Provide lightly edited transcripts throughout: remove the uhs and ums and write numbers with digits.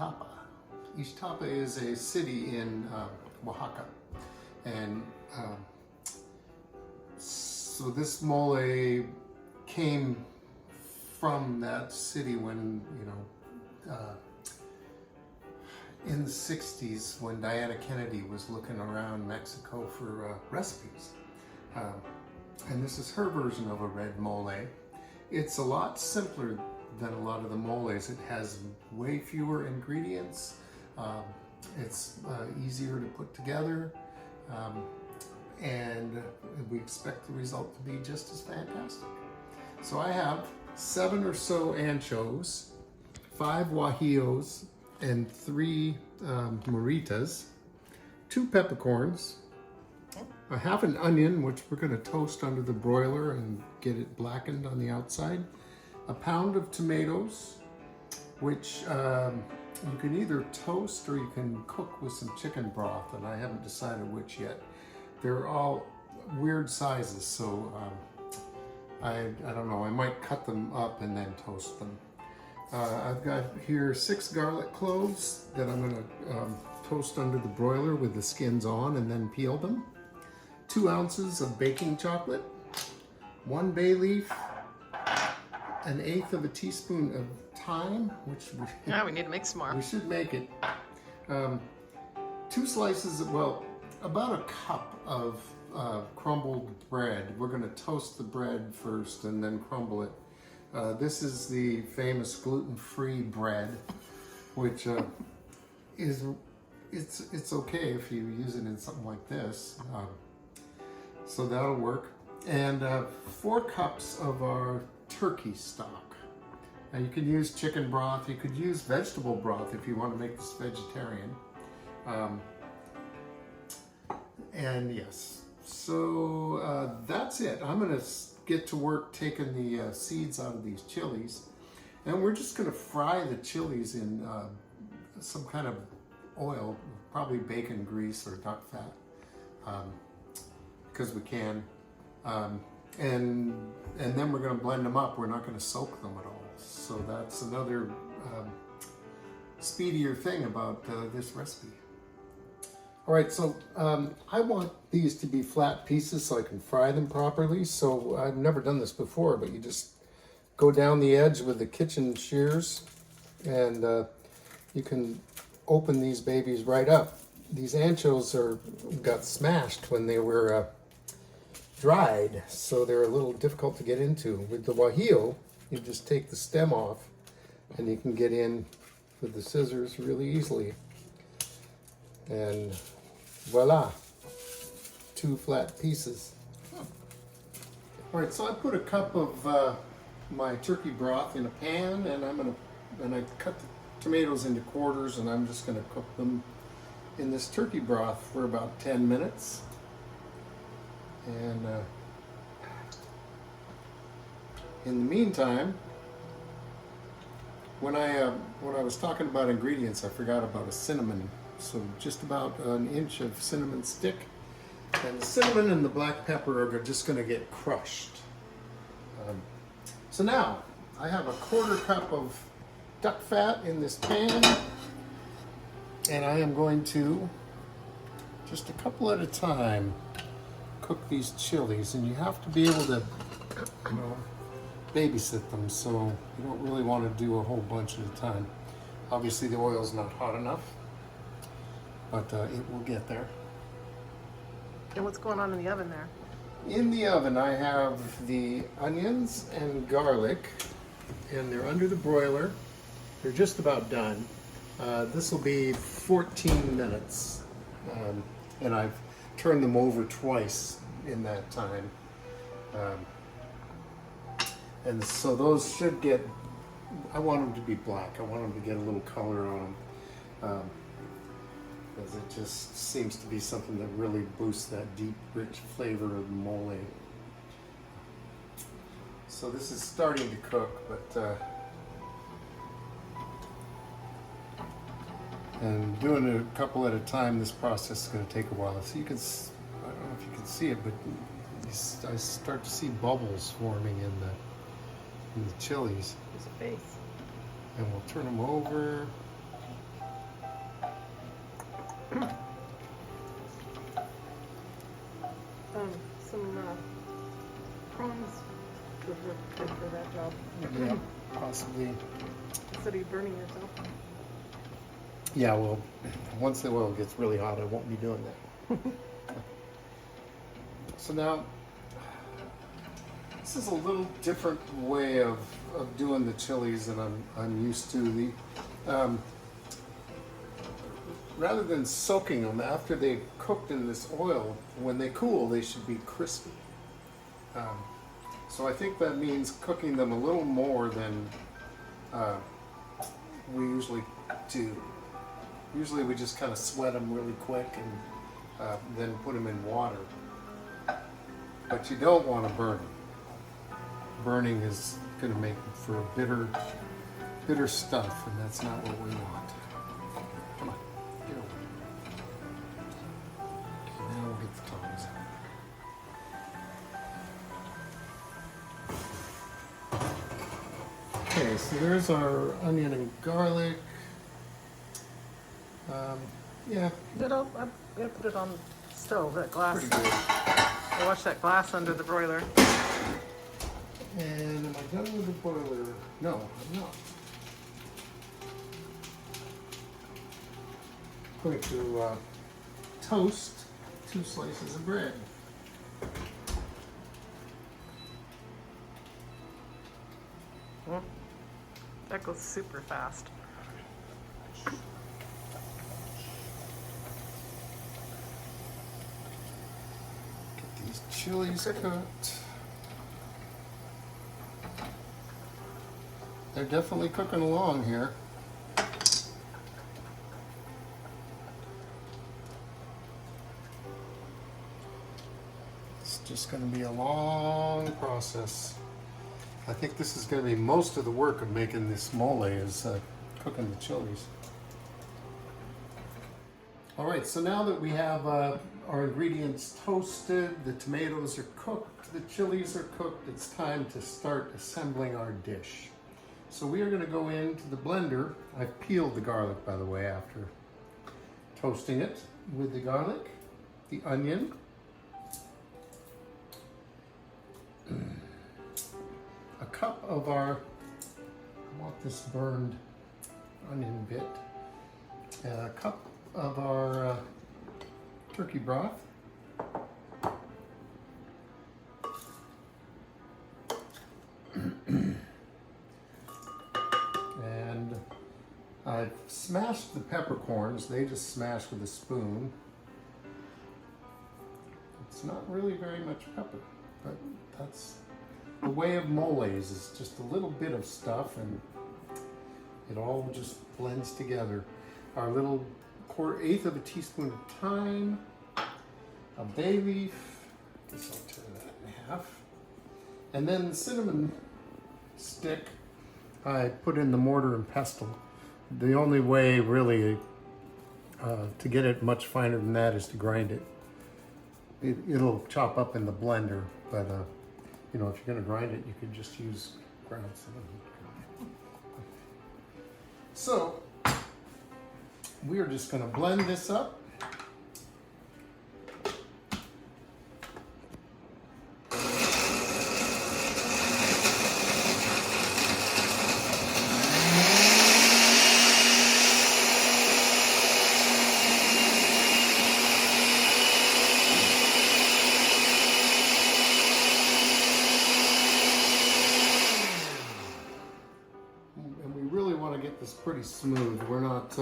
Ixtapa. Ixtapa is a city in Oaxaca, and so this mole came from that city when, in the 60s, when Diana Kennedy was looking around Mexico for recipes. And this is her version of a red mole. It's a lot simpler than a lot of the moles. It has way fewer ingredients. It's easier to put together. And we expect the result to be just as fantastic. So I have 7 or so anchos, 5 guajillos, and 3 moritas, 2 peppercorns, a half an onion, which we're going to toast under the broiler and get it blackened on the outside, a pound of tomatoes, which you can either toast or you can cook with some chicken broth, and I haven't decided which yet. They're all weird sizes, so I don't know, I might cut them up and then toast them. I've got here 6 garlic cloves that I'm going to toast under the broiler with the skins on and then peel them. 2 ounces of baking chocolate, 1 bay leaf, 1/8 of a teaspoon of thyme, which we need to make some more. We should make it. 2 slices of, well, about a cup of crumbled bread. We're going to toast the bread first and then crumble it. This is the famous gluten-free bread, which it's okay if you use it in something like this. So that'll work. And 4 cups of our turkey stock. Now you can use chicken broth. You could use vegetable broth if you want to make this vegetarian. And yes, so that's it. I'm going to get to work taking the seeds out of these chilies, and we're just going to fry the chilies in some kind of oil, probably bacon grease or duck fat, because we can, and then we're going to blend them up. We're not going to soak them at all. So that's another speedier thing about this recipe. All right, so I want these to be flat pieces so I can fry them properly. So I've never done this before, but you just go down the edge with the kitchen shears, and you can open these babies right up. These anchos got smashed when they were dried, so they're a little difficult to get into. With the guajillo, you just take the stem off, and you can get in with the scissors really easily. And voila, 2 flat pieces. All right, so I put a cup of my turkey broth in a pan, and I cut the tomatoes into quarters, and I'm just gonna cook them in this turkey broth for about 10 minutes. And in the meantime, when I was talking about ingredients, I forgot about a cinnamon. So just about 1 inch of cinnamon stick, and the cinnamon and the black pepper are just going to get crushed. So now I have a 1/4 cup of duck fat in this pan, and I am going to, just a couple at a time, cook these chilies. And you have to be able to, babysit them, so you don't really want to do a whole bunch at a time. Obviously the oil's not hot enough, but it will get there. And what's going on in the oven there? In the oven I have the onions and garlic, and they're under the broiler. They're just about done. This will be 14 minutes, and I've turned them over twice in that time. And so those should get, I want them to be black. I want them to get a little color on them. Because it just seems to be something that really boosts that deep, rich flavor of the mole. So this is starting to cook, but and doing it a couple at a time, this process is going to take a while. So you can, I don't know if you can see it, but I start to see bubbles forming in the chilies. There's a face. And we'll turn them over. possibly. Instead of burning yourself. Yeah, well, once the oil gets really hot, I won't be doing that. So now, this is a little different way of doing the chilies than I'm used to. Rather than soaking them after they've cooked in this oil, when they cool, they should be crispy. So I think that means cooking them a little more than we usually do. Usually we just kind of sweat them really quick and then put them in water. But you don't want to burn them. Burning is going to make for a bitter stuff, and that's not what we want. Come on, get over. Okay, now we'll get the tongs out. Okay, so there's our onion and garlic. Yeah, I put it on the stove, that glass. pretty good. I watched that glass under the broiler. And am I done with the boiler? No, I'm not. I'm going to toast 2 slices of bread. That goes super fast. Get these chilies cooked. They're definitely cooking along here. It's just going to be a long process. I think this is going to be most of the work of making this mole is cooking the chilies. All right, so now that we have our ingredients toasted, the tomatoes are cooked, the chilies are cooked, it's time to start assembling our dish. So we are going to go into the blender. I've peeled the garlic, by the way, after toasting it with the garlic, the onion, a cup of our, I want this burned onion bit, a cup of our turkey broth, and I've smashed the peppercorns. They just smash with a spoon. It's not really very much pepper, but that's the way of moles, is just a little bit of stuff and it all just blends together. Our little 1/4 of a teaspoon of thyme, a bay leaf, I guess I'll tear that in half, and then the cinnamon stick I put in the mortar and pestle. The only way really to get it much finer than that is to grind it. It'll chop up in the blender, but you know, if you're going to grind it, you could just use ground cinnamon. So we are just going to blend this up. This pretty smooth. We're not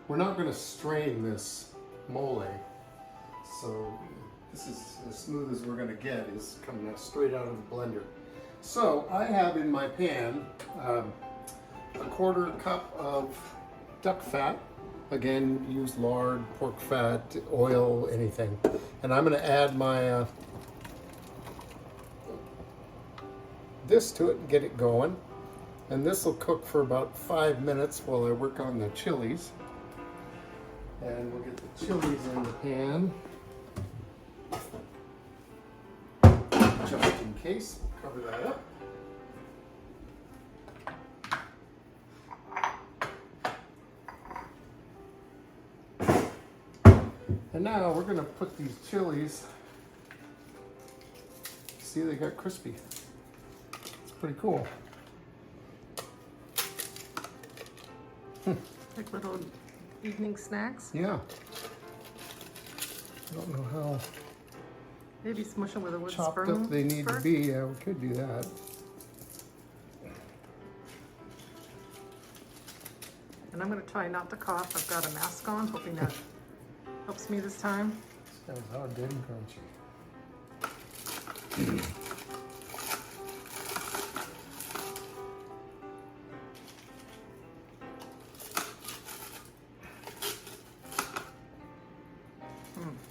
going to strain this mole, so this is as smooth as we're going to get, is coming out straight out of the blender. So I have in my pan a 1/4 cup of duck fat. Again, use lard, pork fat, oil, anything. And I'm going to add my this to it and get it going. And this will cook for about 5 minutes while I work on the chilies. And we'll get the chilies in the pan. Just in case, we'll cover that up. And now we're going to put these chilies, see, they got crispy. It's pretty cool. Like little evening snacks. Yeah. I don't know how Maybe smush them with a wood chopped spoon. up they need to first. be. Yeah, we could do that. And I'm going to try not to cough. I've got a mask on, hoping that helps me this time. This guy's hard, dead and crunchy.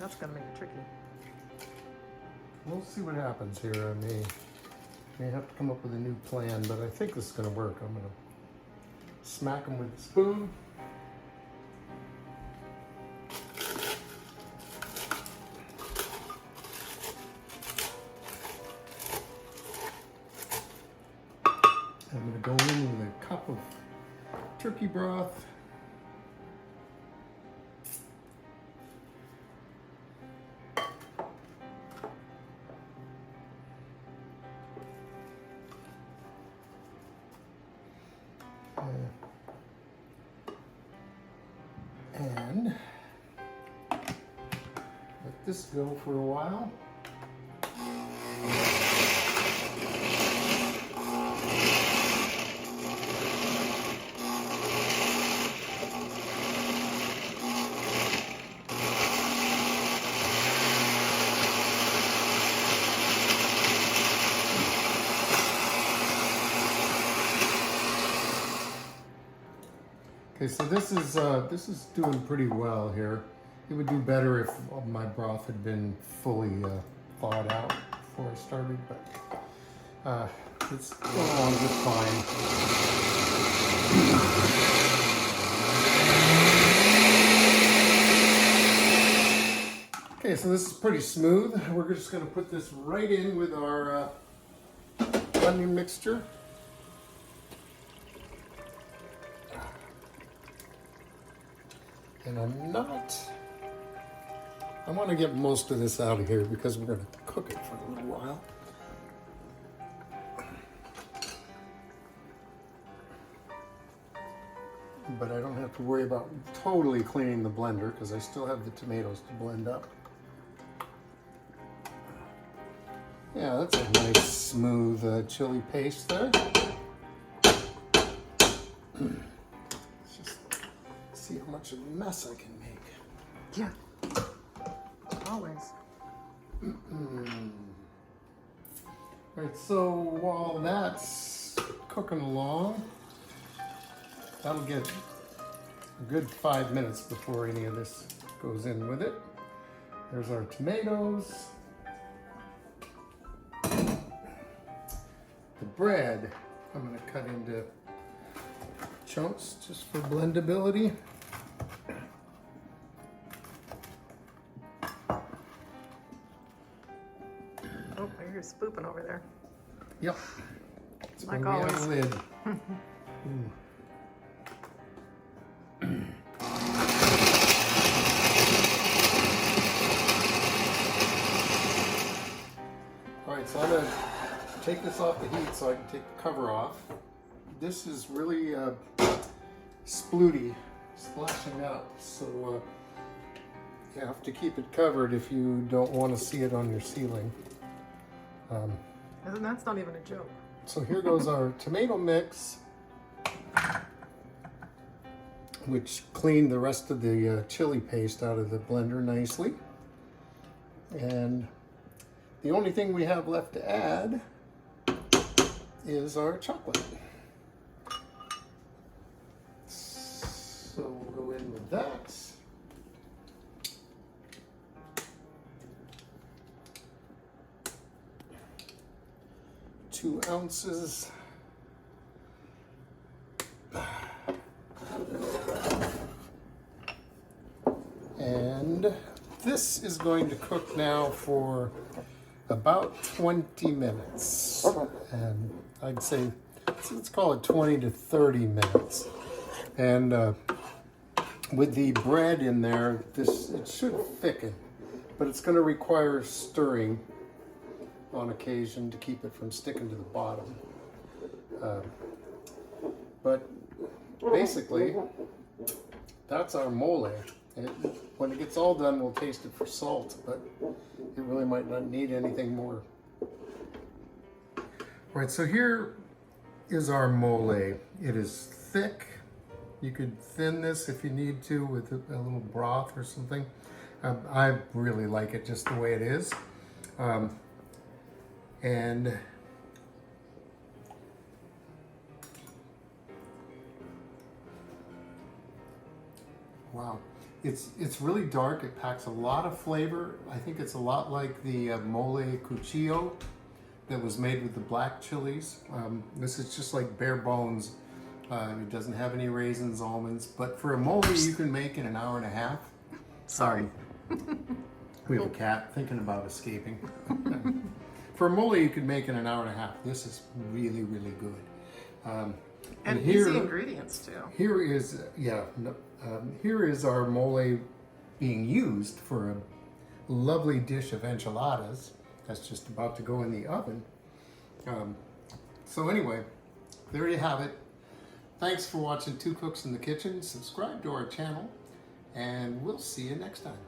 That's going to make it tricky. We'll see what happens here. I may have to come up with a new plan, but I think this is going to work. I'm going to smack them with a spoon. I'm going to go in with a cup of turkey broth. And let this go for a while. Okay, so this is doing pretty well here. It would do better if my broth had been fully thawed out before I started, but it's going along just fine. Okay, so this is pretty smooth. We're just going to put this right in with our onion mixture. And I want to get most of this out of here because we're going to cook it for a little while. But I don't have to worry about totally cleaning the blender because I still have the tomatoes to blend up. Yeah, that's a nice smooth chili paste there. See how much of a mess I can make. Yeah. Always. Right, so while that's cooking along, that'll get a good 5 minutes before any of this goes in with it. There's our tomatoes. The bread, I'm going to cut into chunks just for blendability. Oh, I hear spooping over there. Yep. It's Like when we have always. a lid. All right, so I'm going to take this off the heat so I can take the cover off. This is really splooty, splashing out, so you have to keep it covered if you don't want to see it on your ceiling. And that's not even a joke. So here goes our tomato mix, which cleaned the rest of the chili paste out of the blender nicely. And the only thing we have left to add is our chocolate. So we'll go in with that. Two ounces. And this is going to cook now for about 20 minutes. And I'd say, let's call it 20 to 30 minutes. And with the bread in there, it should thicken, but it's going to require stirring on occasion to keep it from sticking to the bottom. But basically, that's our mole. When it gets all done, we'll taste it for salt, but it really might not need anything more. Right, so here is our mole. It is thick. You could thin this if you need to with a little broth or something. I really like it just the way it is. And wow, it's really dark. It packs a lot of flavor. I think it's a lot like the Molé Cuchillo that was made with the black chilies. This is just like bare bones. It doesn't have any raisins, almonds, but for a mole you can make in an hour and a half. Sorry. We have a cat thinking about escaping. For a mole you can make in an hour and a half. This is really, really good. And easy ingredients too. Here is, here is our mole being used for a lovely dish of enchiladas that's just about to go in the oven. So anyway, there you have it. Thanks for watching Two Cooks in the Kitchen. Subscribe to our channel, and we'll see you next time.